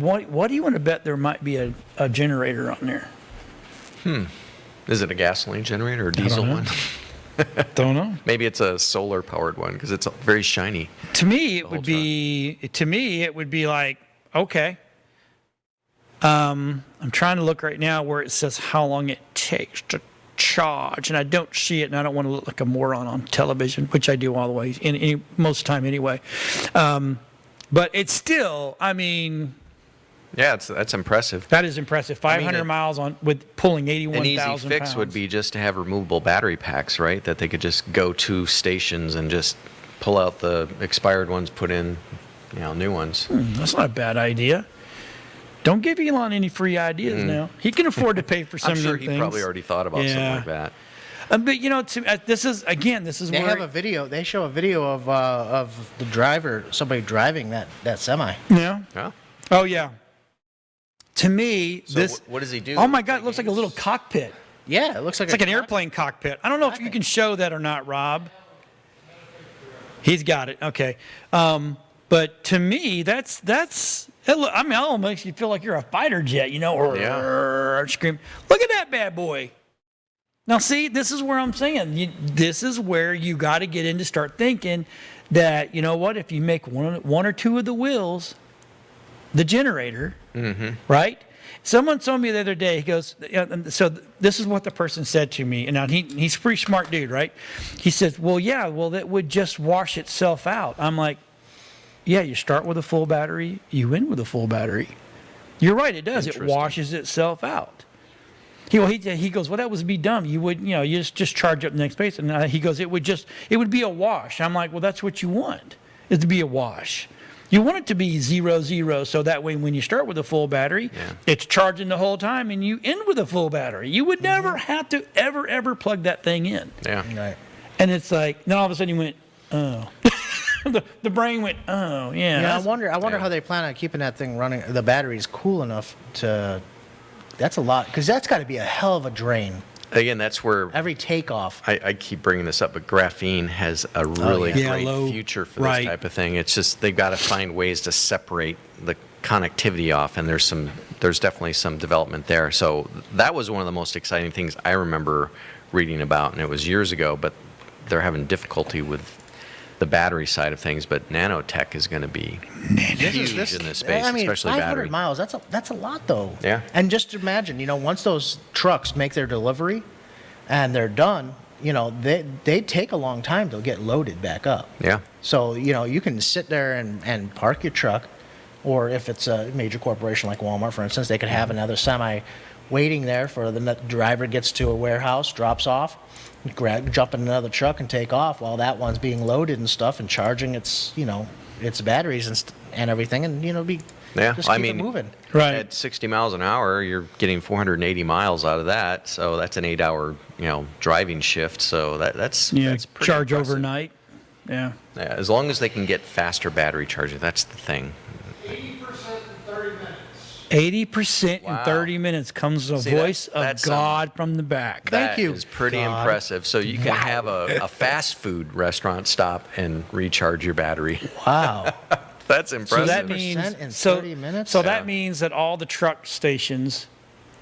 what do you want to bet there might be a generator on there? Is it a gasoline generator or diesel know. one? Don't know. Maybe it's a solar powered one because it's very shiny. To me, it whole would be like, okay. I'm trying to look right now where it says how long it takes to charge, and I don't see it, and I don't want to look like a moron on television, which I do all the way, most of the time anyway. But it's still, I mean, Yeah, that's impressive. that is impressive. 500 it- miles with pulling An 81,000 easy fix pounds. would be just to have removable battery packs, right? That they could just go to stations and just pull out the expired ones, put in, new ones. That's not a bad idea. Don't give Elon any free ideas now. He can afford to pay for some I'm of sure them he things. probably already thought about something Yeah. like that. But this is They where have a video. They show a video of the driver, somebody driving that semi. yeah. Yeah. Oh yeah. to me, So this. what does he do? Oh my God! It Play looks like a games? little cockpit. Yeah, it looks like It's like an airplane cockpit. I don't know if you can show that or not, Rob. He's got it. Okay. But to me, that's. I mean, it almost makes you feel like you're a fighter jet, or scream. Look at that bad boy. Now, see, this is where I'm saying. This is where you got to get in to start thinking that, you know what, if you make one or two of the wheels, the generator, right? Someone told me the other day, he goes, so this is what the person said to me. And now he's a pretty smart dude, right? He says, that would just wash itself out. I'm like, yeah, you start with a full battery, you end with a full battery. You're right, it does. It washes itself out. He goes, well, that would be dumb. You would, you just charge up the next base. And he goes, it would be a wash. I'm like, well, that's what you want, is to be a wash. You want it to be 0-0, so that way when you start with a full battery, it's charging the whole time, and you end with a full battery. You would never have to ever plug that thing in. Yeah. Right. And it's like, then all of a sudden you went, oh. the brain went, oh, yeah. Yeah, I wonder how they plan on keeping that thing running, the batteries cool enough to, that's a lot, because that's got to be a hell of a drain. Again, that's where Every takeoff. I keep bringing this up, but graphene has a really great future for this type of thing. It's just they've got to find ways to separate the connectivity off, and there's definitely some development there. So that was one of the most exciting things I remember reading about, and it was years ago, but they're having difficulty with the battery side of things. But nanotech is going to be huge in this space, especially 500 battery. miles, that's a lot, though. Yeah. And just imagine, once those trucks make their delivery and they're done, they take a long time to get loaded back up. Yeah. So, you can sit there and park your truck, or if it's a major corporation like Walmart, for instance, they could have another semi waiting there for the driver gets to a warehouse, drops off, jump in another truck and take off while that one's being loaded and stuff and charging its batteries and everything, and just keep it moving. Right. At 60 miles an hour, you're getting 480 miles out of that. So that's an 8-hour, driving shift. So that's pretty charge impressive. overnight. Yeah. Yeah, as long as they can get faster battery charging, that's the thing. 80% in Wow. 30 minutes comes the voice of that's God from the back. Thank you, That is pretty God. impressive. So you can have a fast food restaurant stop and recharge your battery. Wow. That's So impressive. that means 80% in 30 minutes? So Yeah. that means that all the truck stations,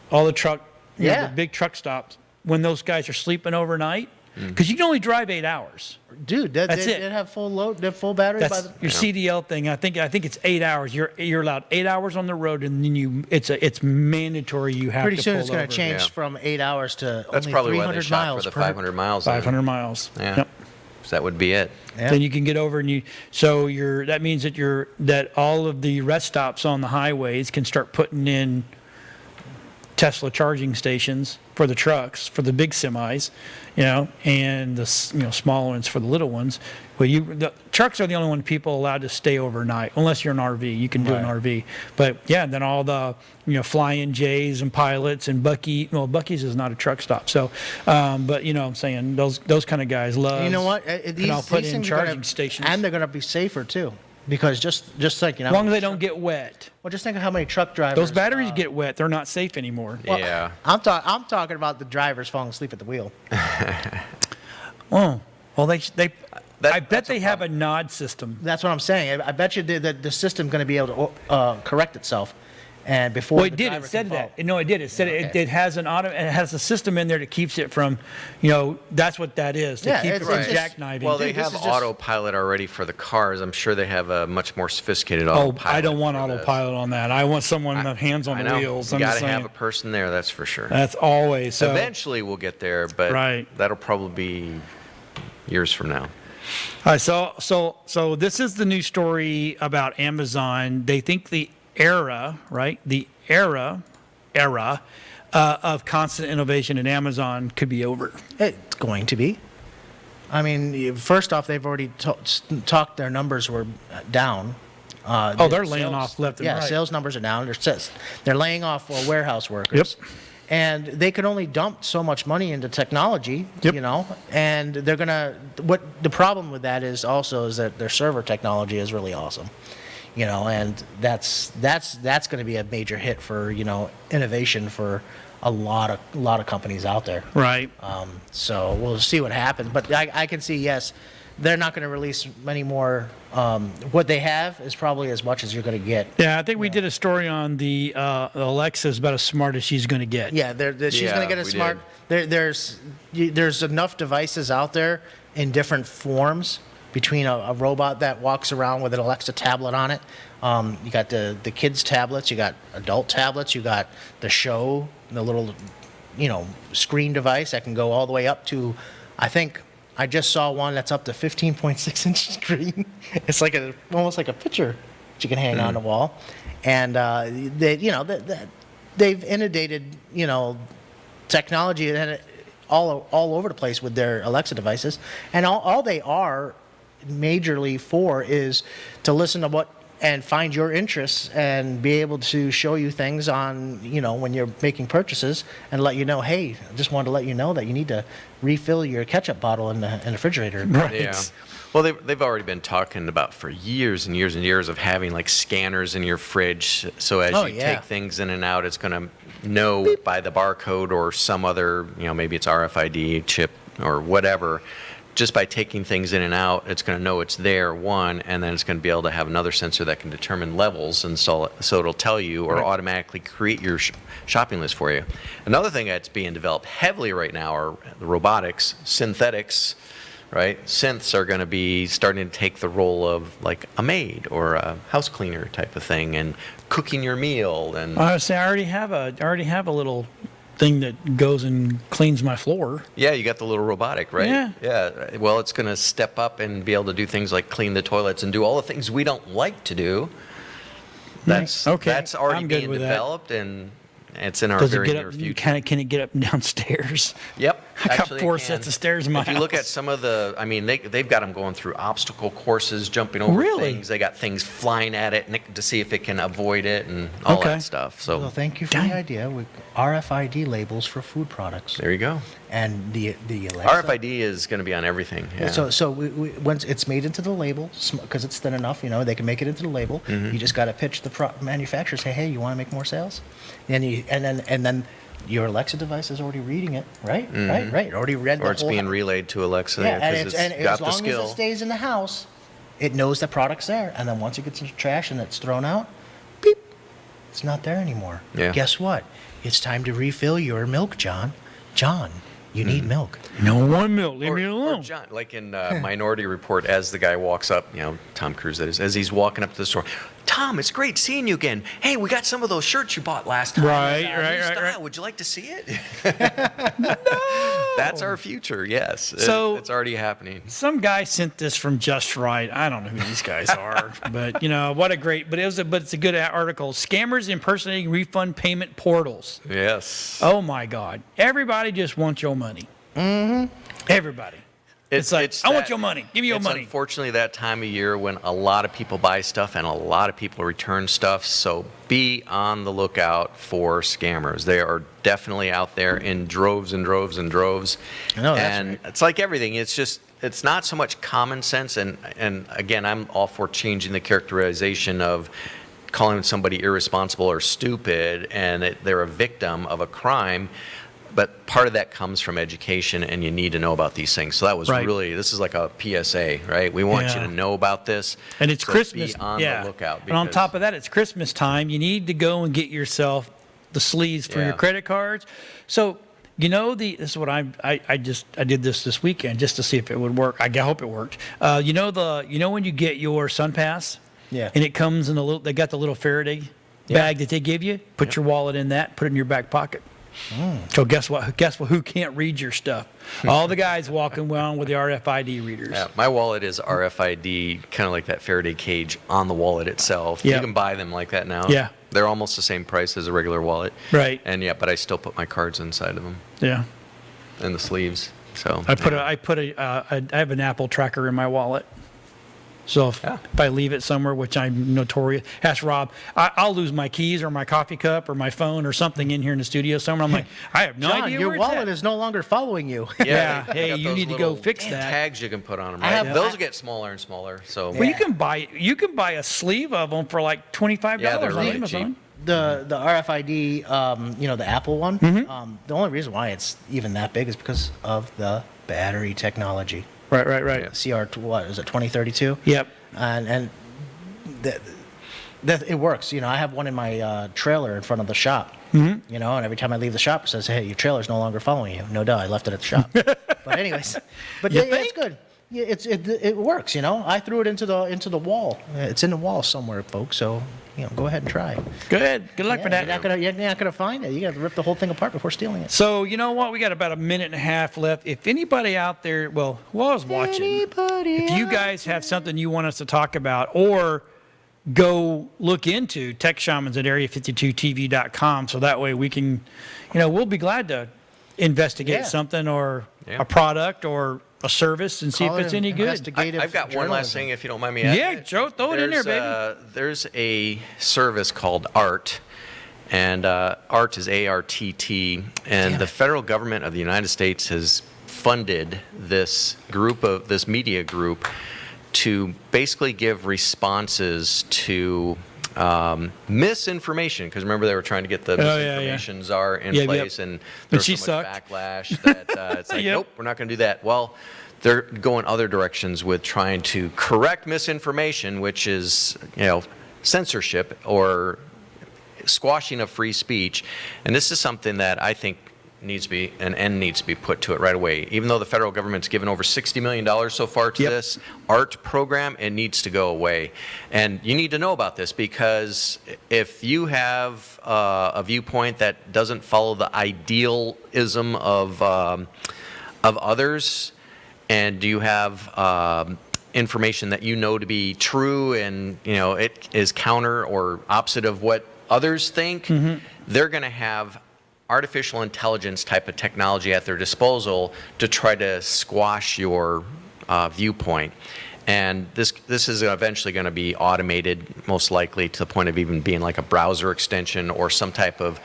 all the truck, Yeah. the big truck stops, when those guys are sleeping overnight, because you can only drive 8 hours. Dude, That's they it. have full load, they have full battery by That's the... your CDL thing. I think it's 8 hours. You're allowed 8 hours on the road, and then it's mandatory you have Pretty to soon pull it's going over. to change Yeah. from 8 hours to That's only probably why 300 they shot miles for the per 500 miles. then. 500 miles. Yeah. Yep. So that would be it. Yeah. Then you can get over and that means that all of the rest stops on the highways can start putting in Tesla charging stations for the trucks, for the big semis, and the small ones for the little ones. Well, the trucks are the only one people allowed to stay overnight, unless you're an RV. You can do an RV. But yeah, then all the flying J's and pilots and Buc-ee's is not a truck stop. So, but I'm saying those kind of guys love. You know what? I'll put in things are charging gonna, stations. and they're going to be safer too, because just like as long as they don't get wet. Well, just think of how many truck drivers. Those batteries get wet; they're not safe anymore. Yeah. I'm talking about the drivers falling asleep at the wheel. Oh, well, I bet that's they a have a nod system. That's what I'm saying. I bet you the system's going to be able to correct itself, and before. Well, it the did. driver It said can that. fall. No, it did. It said it has an auto. It has a system in there that keeps it from, that's what that is. To Yeah, keep it it's from just- jackknifing. Well, they Dude, this have is just- autopilot already for the cars. I'm sure they have a much more sophisticated oh, autopilot. I don't want for this. autopilot on that. I want someone with hands on I the know. wheels. You I'm got just to have saying. a person there, that's for sure. That's always so. Eventually we'll get there, but Right. that'll probably be years from now. All right, so this is the new story about Amazon. They think the era of constant innovation in Amazon could be over. It's going to be. I mean, first off, they've already talked. Their numbers were down. They're laying off left and right. Sales numbers are down. They're laying off warehouse workers. Yep. And they could only dump so much money into technology, Yep. and they're gonna. What the problem with that is also is that their server technology is really awesome. and that's going to be a major hit for innovation for a lot of companies out there. Right. So we'll see what happens. But I can see, yes, they're not going to release many more. What they have is probably as much as you're going to get. Yeah, I think we did a story on the Alexa is about as smart as she's going to get. Yeah, she's going to get a smart. There's enough devices out there in different forms between a robot that walks around with an Alexa tablet on it. You got the kids tablets, you got adult tablets, you got the show, the little screen device that can go all the way up to, I think I just saw one that's up to 15.6 inch screen. It's like almost like a picture that you can hang on the wall, and they've inundated technology and all over the place with their Alexa devices, and all they are majorly for is to listen to what and find your interests and be able to show you things on when you're making purchases and let you know, hey, I just wanted to let you know that you need to refill your ketchup bottle in the refrigerator. Right. Yeah. Well, they've already been talking about for years and years and years of having like scanners in your fridge, so as you take things in and out, it's going to know by the barcode or some other, maybe it's RFID chip or whatever. Just by taking things in and out, it's going to know it's there, one, and then it's going to be able to have another sensor that can determine levels, and so it'll tell you or automatically create your shopping list for you. Another thing that's being developed heavily right now are the robotics, synthetics, right? Synths are going to be starting to take the role of like a maid or a house cleaner type of thing, and cooking your meal. And I would say I already have a little thing that goes and cleans my floor. Yeah, you got the little robotic, right? Yeah. Yeah. Well, it's going to step up and be able to do things like clean the toilets and do all the things we don't like to do. That's already being developed, and it's in our very near future. Can it get up and downstairs? Yep. I got 4 sets of stairs in my house. If you look at some of the, they've got them going through obstacle courses, jumping over things. They got things flying at it to see if it can avoid it and all that stuff. So, well, thank you for the idea. With RFID labels for food products. There you go. And the Alexa, RFID is going to be on everything. Yeah. So once it's made into the label, because it's thin enough, they can make it into the label. You just got to pitch the manufacturer, say, hey, you want to make more sales, and then your Alexa device is already reading it, right? Right. Already read. Or it's being relayed to Alexa. Yeah, and as long as it stays in the house, it knows the product's there. And then once it gets into trash and it's thrown out, beep, it's not there anymore. Yeah. Guess what? It's time to refill your milk, John. John, you need milk. No more milk. Leave me alone. Or John, like in Minority Report, as the guy walks up, Tom Cruise, that is, as he's walking up to the store, Tom, it's great seeing you again. Hey, we got some of those shirts you bought last time. Right. Would you like to see it? No. That's our future, yes. So it's already happening. Some guy sent this from Just Right. I don't know who these guys are, but what a great. But it's a good article. Scammers impersonating refund payment portals. Yes. Oh my God! Everybody just wants your money. Mm-hmm. Everybody. It's like, I want your money. Give me your money. Unfortunately that time of year when a lot of people buy stuff and a lot of people return stuff. So be on the lookout for scammers. They are definitely out there in droves and droves and droves. I know, that's and right. It's like everything. It's not so much common sense. And again, I'm all for changing the characterization of calling somebody irresponsible or stupid and they're a victim of a crime. But part of that comes from education, and you need to know about these things. So that was this is like a PSA, right? We want you to know about this. And it's so Christmas. Be on the lookout. And on top of that, it's Christmas time. You need to go and get yourself the sleeves for your credit cards. So, this is what I did this weekend just to see if it would work. I hope it worked. When you get your SunPass? Yeah. And it comes in they got the little Faraday bag that they give you. Put your wallet in that, put it in your back pocket. So guess what? Who can't read your stuff? All the guys walking around with the RFID readers. Yeah, my wallet is RFID, kind of like that Faraday cage on the wallet itself. Yep. You can buy them like that now. Yeah. They're almost the same price as a regular wallet. Right. And but I still put my cards inside of them. Yeah. And the sleeves. So I have an Apple tracker in my wallet. So if I leave it somewhere, which I'm notorious, ask Rob, I'll lose my keys or my coffee cup or my phone or something in here in the studio somewhere. I'm like, I have no John, idea your where wallet it's at. is no longer following you. Yeah, they hey, got you those need to go little fix that. tags you can put on them, I right? have- Those get smaller and smaller. So Well, you can buy a sleeve of them for like $25 Yeah, they're on really Amazon. cheap. The RFID, the Apple one. The only reason why it's even that big is because of the battery technology. Right. What is it? 2032. Yep. And that it works. I have one in my trailer in front of the shop. And every time I leave the shop, it says, "Hey, your trailer's no longer following you." No, duh, I left it at the shop. But anyways, yeah, it's good. Yeah, it works. I threw it into the wall. It's in the wall somewhere, folks. So go ahead and try. Good luck for that. You're not gonna find it. You got to rip the whole thing apart before stealing it. So you know what? We got about a minute and a half left. If anybody out there, who I was watching, if you guys have something you want us to talk about or go look into, text Shamans at area52tv.com, so that way we can, we'll be glad to investigate something or a product or a service and see if it's any good. Investigative I've got one last journalism. thing, if you don't mind me asking. Yeah, Joe, throw it in there, baby. There's a service called ART, and ART is ARTT, and the federal government of the United States has funded this media group to basically give responses to misinformation, because remember they were trying to get the misinformation czar in place, and there was she so much sucked. backlash that it's like, nope, we're not going to do that. Well, they're going other directions with trying to correct misinformation, which is censorship or squashing of free speech, and this is something that I think needs to be an end needs to be put to it right away. Even though the federal government's given over $60 million so far to this ART program, it needs to go away. And you need to know about this, because if you have a viewpoint that doesn't follow the idealism of others, and you have information that to be true, and it is counter or opposite of what others think, they're going to have artificial intelligence type of technology at their disposal to try to squash your viewpoint. And this is eventually going to be automated, most likely to the point of even being like a browser extension or some type of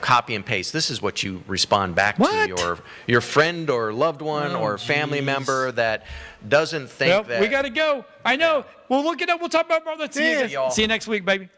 copy and paste. This is what you respond back to your friend or loved one or family member that doesn't think that. We got to go. I know. We'll look it up. We'll talk about more. Let's see you next week, baby.